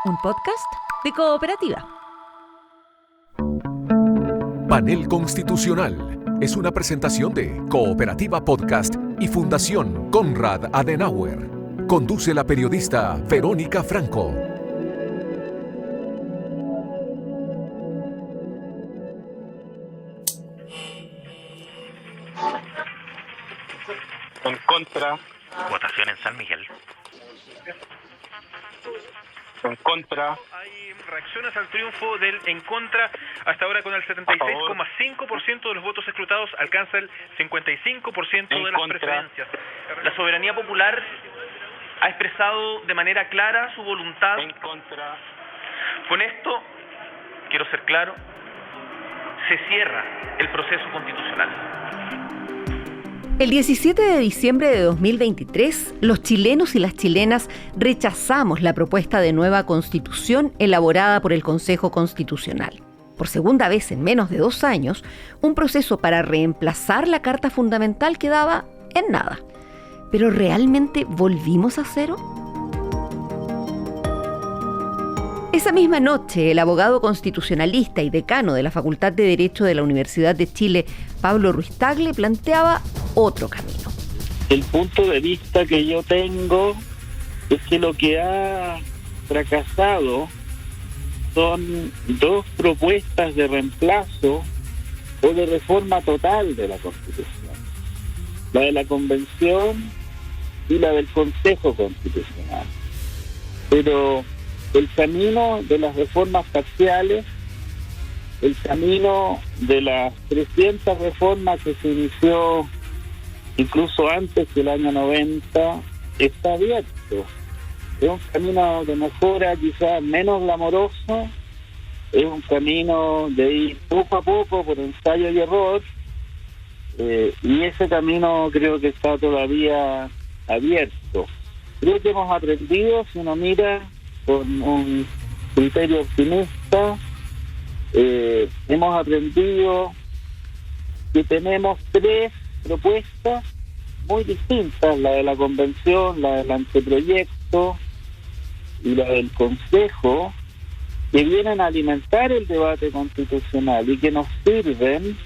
un podcast de Cooperativa. Panel Constitucional es una presentación de Cooperativa Podcast y Fundación Konrad Adenauer. Conduce la periodista Verónica Franco. En contra. Votación en San Miguel. En contra. Hay reacciones al triunfo del en contra. Hasta ahora con el 76,5% de los votos escrutados alcanza el 55% de las preferencias. La soberanía popular ha expresado de manera clara su voluntad. En contra. Con esto, quiero ser claro, se cierra el proceso constitucional. El 17 de diciembre de 2023, los chilenos y las chilenas rechazamos la propuesta de nueva constitución elaborada por el Consejo Constitucional. Por segunda vez en menos de 2 años, un proceso para reemplazar la Carta Fundamental quedaba en nada. ¿Pero realmente volvimos a cero? Esa misma noche, el abogado constitucionalista y decano de la Facultad de Derecho de la Universidad de Chile, Pablo Ruiz-Tagle, planteaba otro camino. El punto de vista que yo tengo es que lo que ha fracasado son 2 propuestas de reemplazo o de reforma total de la Constitución. La de la Convención y la del Consejo Constitucional. Pero el camino de las reformas parciales, el camino de las 300 reformas que se inició incluso antes del año 90, está abierto. Es un camino de mejora quizás menos glamoroso, es un camino de ir poco a poco por ensayo y error, y ese camino creo que está todavía abierto. Creo que hemos aprendido, si uno mira con un criterio optimista, hemos aprendido que tenemos 3 propuestas muy distintas, la de la Convención, la del anteproyecto y la del Consejo, que vienen a alimentar el debate constitucional y que nos sirven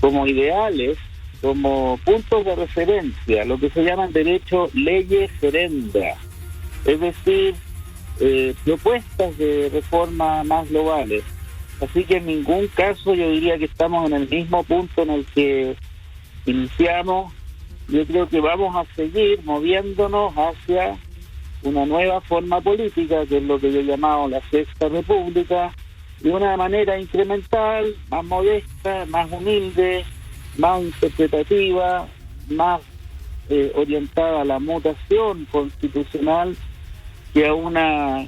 como ideales, como puntos de referencia, lo que se llama en derecho leyes ferenda, es decir, propuestas de reforma más globales. Así que en ningún caso yo diría que estamos en el mismo punto en el que iniciamos. Yo creo que vamos a seguir moviéndonos hacia una nueva forma política, que es lo que yo he llamado la Sexta República, de una manera incremental, más modesta, más humilde, más interpretativa, más orientada a la mutación constitucional que a una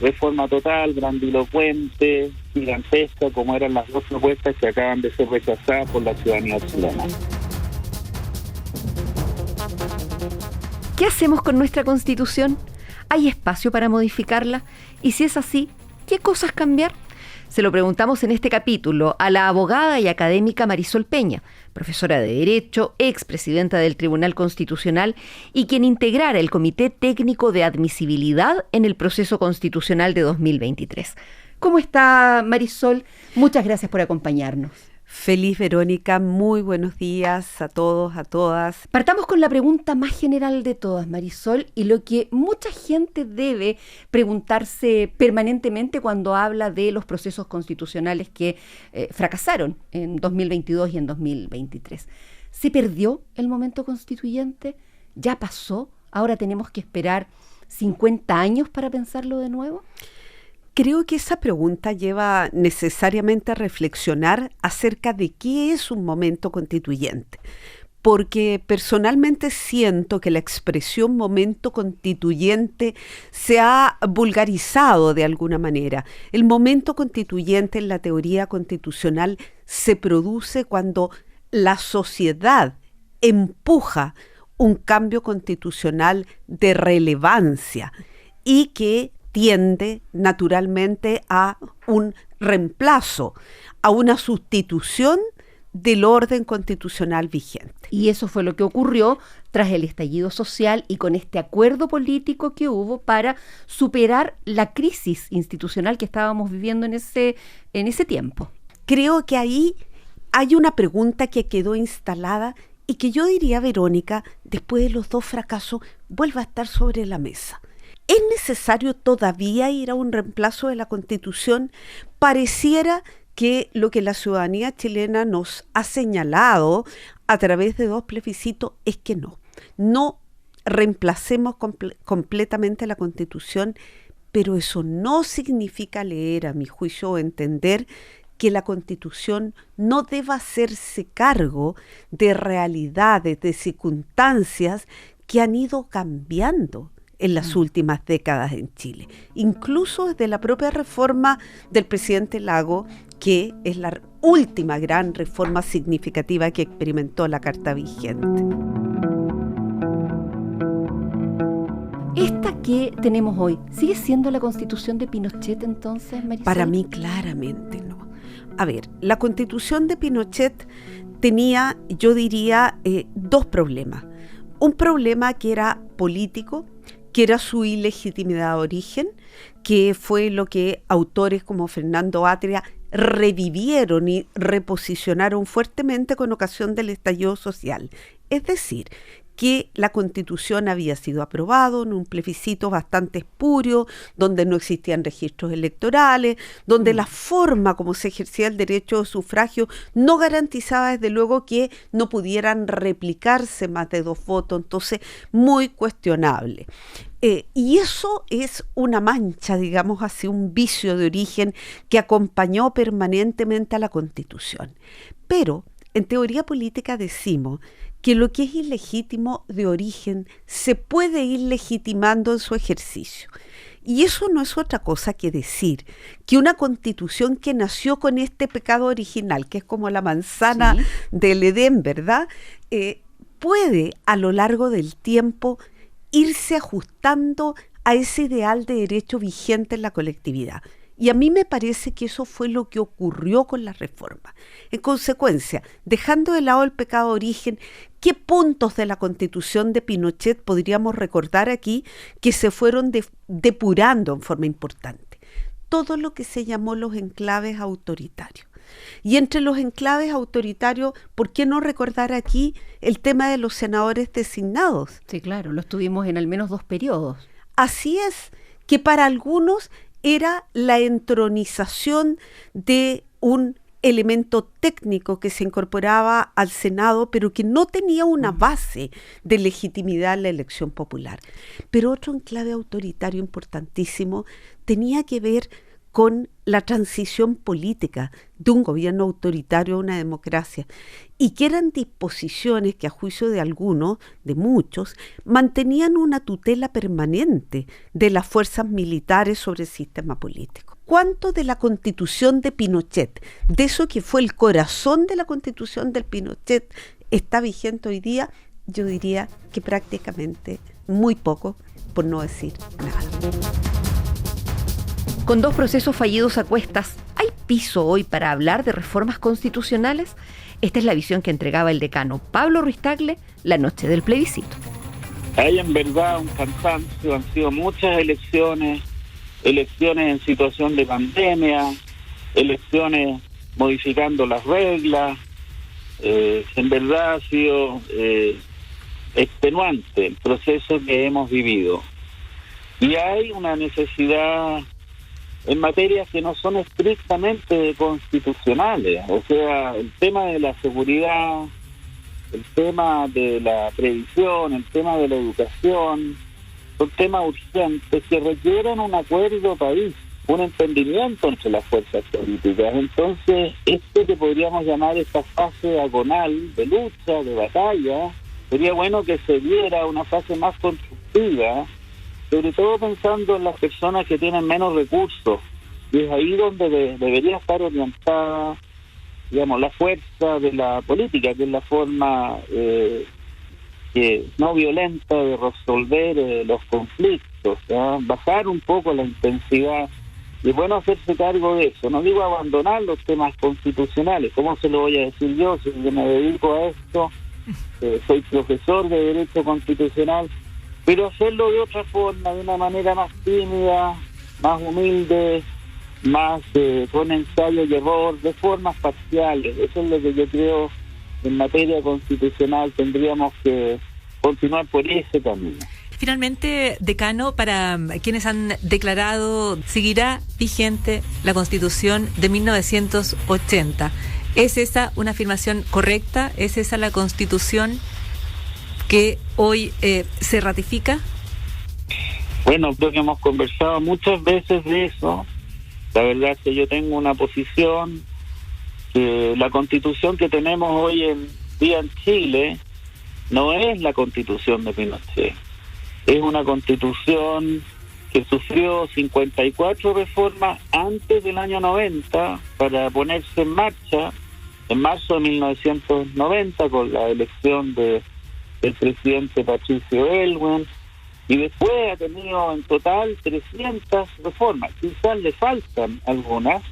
reforma total, grandilocuente, gigantesca, como eran las 2 propuestas que acaban de ser rechazadas por la ciudadanía chilena. ¿Qué hacemos con nuestra Constitución? ¿Hay espacio para modificarla? Y si es así, ¿qué cosas cambiar? Se lo preguntamos en este capítulo a la abogada y académica Marisol Peña, profesora de Derecho, expresidenta del Tribunal Constitucional y quien integrara el Comité Técnico de Admisibilidad en el proceso constitucional de 2023. ¿Cómo está, Marisol? Muchas gracias por acompañarnos. Feliz, Verónica, muy buenos días a todos, a todas. Partamos con la pregunta más general de todas, Marisol, y lo que mucha gente debe preguntarse permanentemente cuando habla de los procesos constitucionales que fracasaron en 2022 y en 2023. ¿Se perdió el momento constituyente? ¿Ya pasó? ¿Ahora tenemos que esperar 50 años para pensarlo de nuevo? Creo que esa pregunta lleva necesariamente a reflexionar acerca de qué es un momento constituyente, porque personalmente siento que la expresión momento constituyente se ha vulgarizado de alguna manera. El momento constituyente en la teoría constitucional se produce cuando la sociedad empuja un cambio constitucional de relevancia y que tiende naturalmente a un reemplazo, a una sustitución del orden constitucional vigente. Y eso fue lo que ocurrió tras el estallido social y con este acuerdo político que hubo para superar la crisis institucional que estábamos viviendo en ese tiempo. Creo que ahí hay una pregunta que quedó instalada y que yo diría, Verónica, después de los 2 fracasos, vuelve a estar sobre la mesa. ¿Es necesario todavía ir a un reemplazo de la Constitución? Pareciera que lo que la ciudadanía chilena nos ha señalado a través de 2 plebiscitos es que no reemplacemos completamente la Constitución, pero eso no significa leer, a mi juicio, o entender que la Constitución no deba hacerse cargo de realidades, de circunstancias que han ido cambiando en las últimas décadas en Chile, incluso desde la propia reforma del presidente Lagos, que es la última gran reforma significativa que experimentó la Carta vigente. ¿Esta que tenemos hoy sigue siendo la Constitución de Pinochet entonces, Marisol? Para mí claramente no. A ver, la Constitución de Pinochet tenía, yo diría, 2 problemas. Un problema que era político, que era su ilegitimidad de origen, que fue lo que autores como Fernando Atria revivieron y reposicionaron fuertemente con ocasión del estallido social. Es decir, que la Constitución había sido aprobada en un plebiscito bastante espurio, donde no existían registros electorales, donde la forma como se ejercía el derecho de sufragio no garantizaba desde luego que no pudieran replicarse más de 2 votos, entonces muy cuestionable. Y eso es una mancha, digamos así, un vicio de origen que acompañó permanentemente a la Constitución. Pero en teoría política decimos que lo que es ilegítimo de origen se puede ir legitimando en su ejercicio. Y eso no es otra cosa que decir que una Constitución que nació con este pecado original, que es como la manzana del Edén, ¿verdad? Puede a lo largo del tiempo irse ajustando a ese ideal de derecho vigente en la colectividad. Y a mí me parece que eso fue lo que ocurrió con la reforma. En consecuencia, dejando de lado el pecado de origen, ¿qué puntos de la Constitución de Pinochet podríamos recordar aquí que se fueron depurando en forma importante? Todo lo que se llamó los enclaves autoritarios. Y entre los enclaves autoritarios, ¿por qué no recordar aquí el tema de los senadores designados? Sí, claro, los tuvimos en al menos 2 periodos. Así es, que para algunos era la entronización de un elemento técnico que se incorporaba al Senado, pero que no tenía una base de legitimidad en la elección popular. Pero otro enclave autoritario importantísimo tenía que ver con la transición política de un gobierno autoritario a una democracia, y que eran disposiciones que a juicio de algunos, de muchos, mantenían una tutela permanente de las fuerzas militares sobre el sistema político. ¿Cuánto de la Constitución de Pinochet, de eso que fue el corazón de la Constitución del Pinochet, está vigente hoy día? Yo diría que prácticamente muy poco, por no decir nada. Con 2 procesos fallidos a cuestas, ¿hay piso hoy para hablar de reformas constitucionales? Esta es la visión que entregaba el decano Pablo Ruiz Tagle la noche del plebiscito. Hay en verdad un cansancio, han sido muchas elecciones en situación de pandemia, elecciones modificando las reglas, en verdad ha sido extenuante el proceso que hemos vivido. Y hay una necesidad en materias que no son estrictamente constitucionales, o sea, el tema de la seguridad, el tema de la previsión, el tema de la educación, son temas urgentes que requieren un acuerdo país, un entendimiento entre las fuerzas políticas. Entonces, esto que podríamos llamar esta fase agonal de lucha, de batalla, sería bueno que se diera una fase más constructiva, sobre todo pensando en las personas que tienen menos recursos, y es ahí donde debería estar orientada, digamos, la fuerza de la política, que es la forma no violenta de resolver los conflictos, ¿ya? Bajar un poco la intensidad Y es bueno hacerse cargo de eso. No digo abandonar los temas constitucionales. ¿Cómo se lo voy a decir yo si yo me dedico a esto? Soy profesor de Derecho Constitucional. Pero hacerlo de otra forma, de una manera más tímida, más humilde, más con ensayo y error, de formas parciales. Eso es lo que yo creo en materia constitucional. Tendríamos que continuar por ese camino. Finalmente, decano, para quienes han declarado, seguirá vigente la Constitución de 1980. ¿Es esa una afirmación correcta? ¿Es esa la Constitución que hoy se ratifica? Bueno, creo que hemos conversado muchas veces de eso. La verdad es que yo tengo una posición que la Constitución que tenemos hoy en día en Chile no es la Constitución de Pinochet. Es una Constitución que sufrió 54 reformas antes del año 90 para ponerse en marcha en marzo de 1990 con la elección del presidente Patricio Aylwin, y después ha tenido en total 300 reformas. Quizás le faltan algunas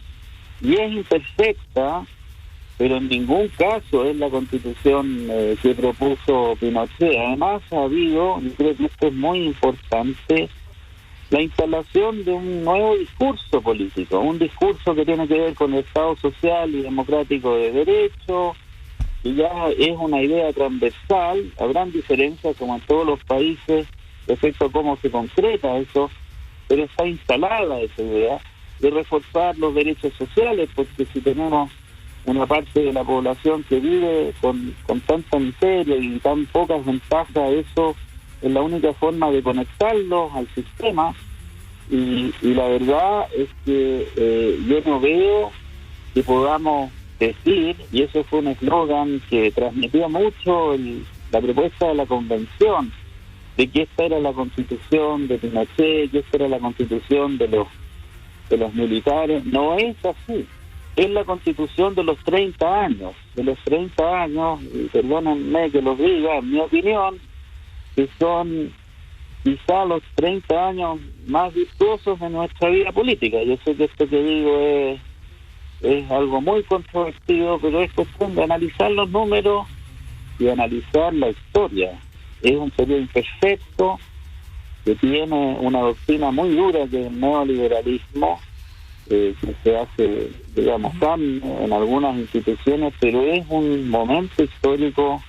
y es imperfecta, pero en ningún caso es la Constitución que propuso Pinochet. Además ha habido, y creo que esto es muy importante, la instalación de un nuevo discurso político, un discurso que tiene que ver con el Estado social y democrático de derecho, y ya es una idea transversal. Habrán diferencias como en todos los países respecto a cómo se concreta eso, pero está instalada esa idea de reforzar los derechos sociales, porque si tenemos una parte de la población que vive con tanta miseria y tan pocas ventajas, eso es la única forma de conectarlos al sistema, y la verdad es que yo no veo que podamos decir, y eso fue un eslogan que transmitió mucho la propuesta de la convención, de que esta era la Constitución de Pinochet, que esta era la Constitución de los militares. No es así. Es la Constitución de los 30 años. De los 30 años, y perdónenme que lo diga, en mi opinión, que son quizá los 30 años más virtuosos de nuestra vida política. Yo sé que esto que digo es algo muy controvertido, pero es cuestión de analizar los números y analizar la historia. Es un periodo imperfecto que tiene una doctrina muy dura, que es el neoliberalismo, que se hace, digamos, en algunas instituciones, pero es un momento histórico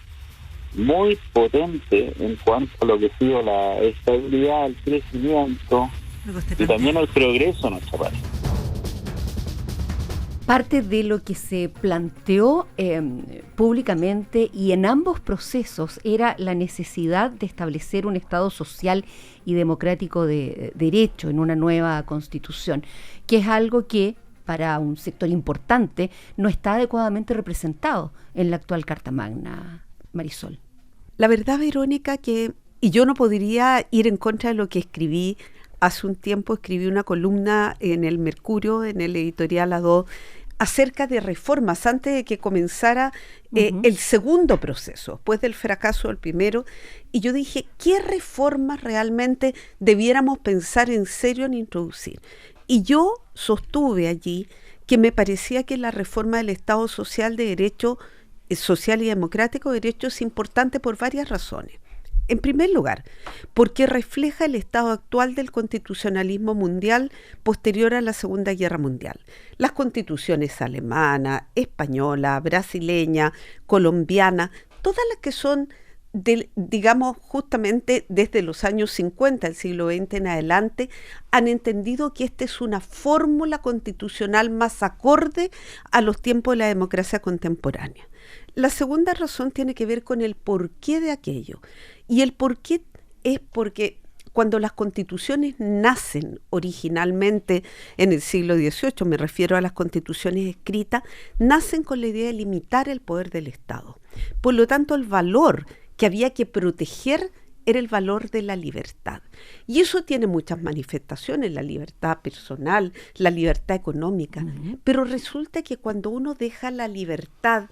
muy potente en cuanto a lo que ha sido la estabilidad, el crecimiento y también el progreso en nuestra país. Parte de lo que se planteó públicamente y en ambos procesos era la necesidad de establecer un Estado social y democrático de derecho en una nueva Constitución, que es algo que para un sector importante no está adecuadamente representado en la actual Carta Magna, Marisol. La verdad, Verónica, y yo no podría ir en contra de lo que escribí. Hace un tiempo escribí una columna en el Mercurio, en el editorial A2, acerca de reformas antes de que comenzara el segundo proceso, después del fracaso del primero, y yo dije, ¿qué reformas realmente debiéramos pensar en serio en introducir? Y yo sostuve allí que me parecía que la reforma del Estado social de derecho, social y democrático de derecho es importante por varias razones. En primer lugar, porque refleja el estado actual del constitucionalismo mundial posterior a la Segunda Guerra Mundial. Las constituciones alemana, española, brasileña, colombiana, todas las que son, digamos, justamente desde los años 50 del siglo XX en adelante, han entendido que esta es una fórmula constitucional más acorde a los tiempos de la democracia contemporánea. La segunda razón tiene que ver con el porqué de aquello. Y el porqué es porque cuando las constituciones nacen originalmente en el siglo XVIII, me refiero a las constituciones escritas, nacen con la idea de limitar el poder del Estado. Por lo tanto, el valor que había que proteger era el valor de la libertad. Y eso tiene muchas manifestaciones, la libertad personal, la libertad económica. Pero resulta que cuando uno deja la libertad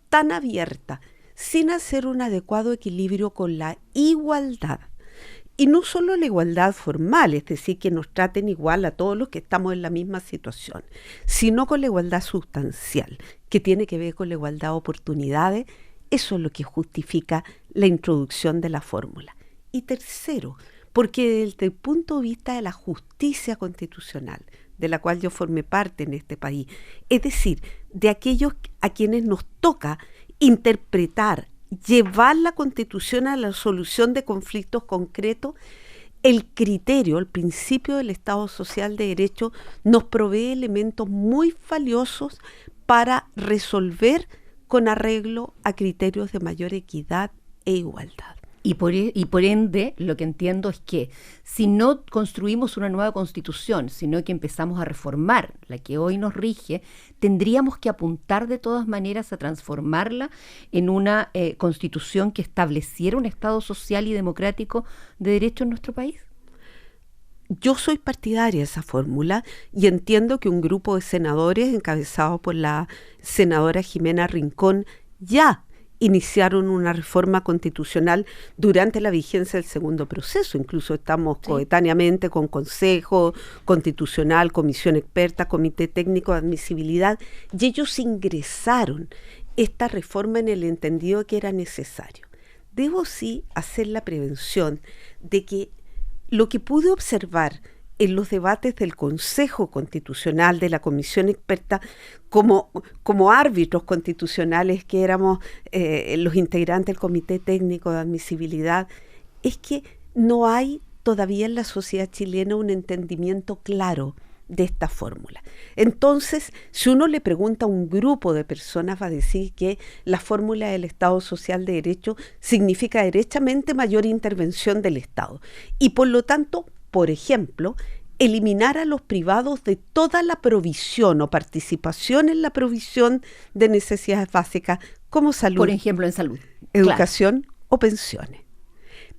tan abierta, sin hacer un adecuado equilibrio con la igualdad Y no solo la igualdad formal, es decir, que nos traten igual a todos los que estamos en la misma situación, sino con la igualdad sustancial, que tiene que ver con la igualdad de oportunidades. Eso es lo que justifica la introducción de la fórmula. Y tercero, porque desde el punto de vista de la justicia constitucional, de la cual yo formé parte en este país, es decir, de aquellos a quienes nos toca interpretar, llevar la Constitución a la solución de conflictos concretos, el criterio, el principio del Estado Social de Derecho nos provee elementos muy valiosos para resolver con arreglo a criterios de mayor equidad e igualdad. Y por ende, lo que entiendo es que si no construimos una nueva constitución, sino que empezamos a reformar la que hoy nos rige, tendríamos que apuntar de todas maneras a transformarla en una constitución que estableciera un Estado social y democrático de derecho en nuestro país. Yo soy partidaria de esa fórmula y entiendo que un grupo de senadores encabezado por la senadora Jimena Rincón ya iniciaron una reforma constitucional durante la vigencia del segundo proceso. Incluso estamos coetáneamente con Consejo Constitucional, Comisión Experta, Comité Técnico de Admisibilidad, y ellos ingresaron esta reforma en el entendido que era necesario. Debo sí hacer la prevención de que lo que pude observar en los debates del Consejo Constitucional, de la Comisión Experta, como árbitros constitucionales que éramos los integrantes del Comité Técnico de Admisibilidad, es que no hay todavía en la sociedad chilena un entendimiento claro de esta fórmula. Entonces, si uno le pregunta a un grupo de personas, va a decir que la fórmula del Estado Social de Derecho significa derechamente mayor intervención del Estado. Y por lo tanto, por ejemplo, eliminar a los privados de toda la provisión o participación en la provisión de necesidades básicas como salud, por ejemplo, en salud, educación o pensiones.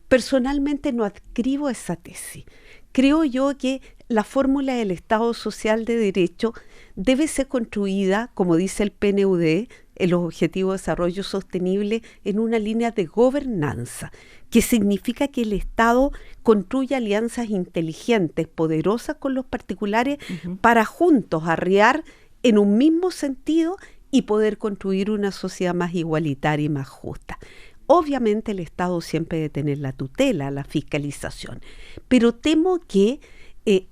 Personalmente no adscribo esa tesis. Creo yo que la fórmula del Estado Social de Derecho debe ser construida, como dice el PNUD, en los Objetivos de Desarrollo Sostenible, en una línea de gobernanza, que significa que el Estado construye alianzas inteligentes, poderosas con los particulares, para juntos arriar en un mismo sentido y poder construir una sociedad más igualitaria y más justa. Obviamente el Estado siempre debe tener la tutela, la fiscalización, pero temo que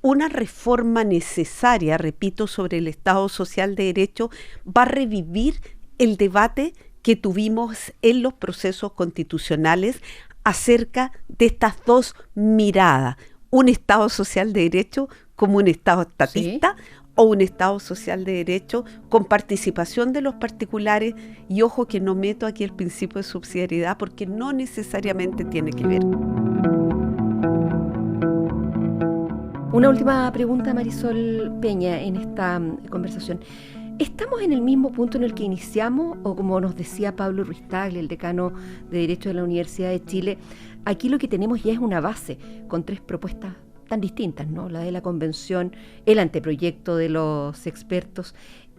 una reforma necesaria, repito, sobre el Estado Social de Derecho va a revivir el debate que tuvimos en los procesos constitucionales acerca de estas dos miradas, un Estado Social de Derecho como un Estado estatista, ¿sí?, o un Estado Social de Derecho con participación de los particulares, y ojo que no meto aquí el principio de subsidiariedad porque no necesariamente tiene que ver. Una última pregunta, Marisol Peña, en esta conversación. ¿Estamos en el mismo punto en el que iniciamos o, como nos decía Pablo Ruiz Tagle, el decano de Derecho de la Universidad de Chile, aquí lo que tenemos ya es una base con tres propuestas tan distintas, ¿no? La de la convención, el anteproyecto de los expertos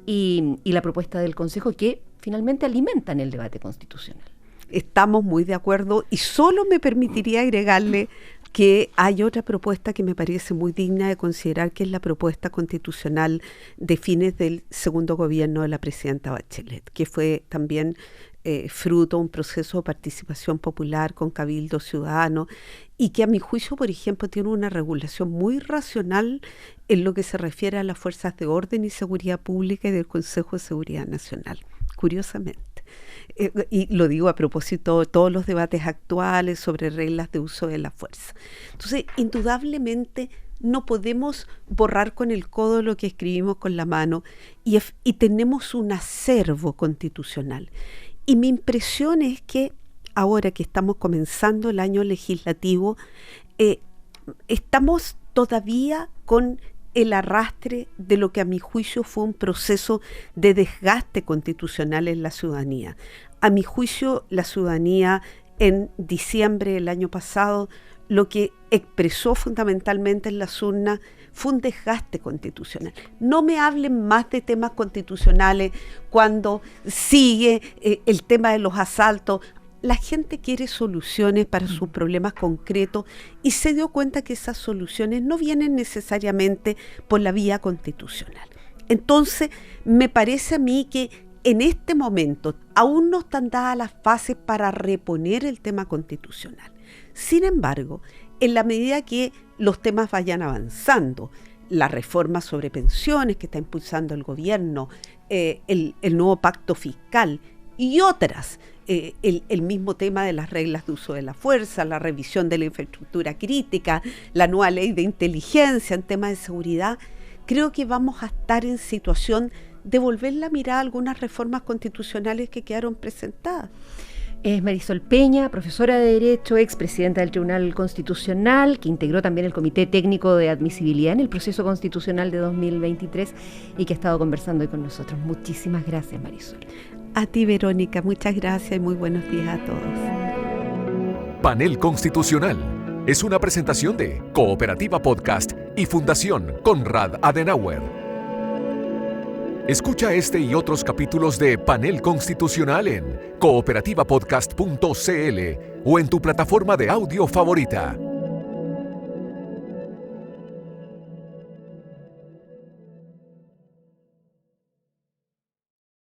y la propuesta del Consejo, que finalmente alimentan el debate constitucional? Estamos muy de acuerdo y solo me permitiría agregarle que hay otra propuesta que me parece muy digna de considerar, que es la propuesta constitucional de fines del segundo gobierno de la presidenta Bachelet, que fue también fruto de un proceso de participación popular con cabildo ciudadano y que a mi juicio, por ejemplo, tiene una regulación muy racional en lo que se refiere a las fuerzas de orden y seguridad pública y del Consejo de Seguridad Nacional, curiosamente. Y lo digo a propósito de todos los debates actuales sobre reglas de uso de la fuerza. Entonces, indudablemente no podemos borrar con el codo lo que escribimos con la mano y tenemos un acervo constitucional. Y mi impresión es que ahora que estamos comenzando el año legislativo, estamos todavía con el arrastre de lo que a mi juicio fue un proceso de desgaste constitucional en la ciudadanía. A mi juicio, la ciudadanía en diciembre del año pasado lo que expresó fundamentalmente en las urnas fue un desgaste constitucional. No me hablen más de temas constitucionales cuando sigue el tema de los asaltos. la gente quiere soluciones para sus problemas concretos y se dio cuenta que esas soluciones no vienen necesariamente por la vía constitucional. Entonces, me parece a mí que en este momento aún no están dadas las fases para reponer el tema constitucional. Sin embargo, en la medida que los temas vayan avanzando, la reforma sobre pensiones que está impulsando el gobierno, el nuevo pacto fiscal y otras, el mismo tema de las reglas de uso de la fuerza, la revisión de la infraestructura crítica, la nueva ley de inteligencia en temas de seguridad, creo que vamos a estar en situación de volver la mirada a algunas reformas constitucionales que quedaron presentadas. Es Marisol Peña, profesora de Derecho, expresidenta del Tribunal Constitucional, que integró también el Comité Técnico de Admisibilidad en el proceso constitucional de 2023 y que ha estado conversando hoy con nosotros. Muchísimas gracias, Marisol. A ti, Verónica, muchas gracias y muy buenos días a todos. Panel Constitucional es una presentación de Cooperativa Podcast y Fundación Konrad Adenauer. Escucha este y otros capítulos de Panel Constitucional en cooperativapodcast.cl o en tu plataforma de audio favorita.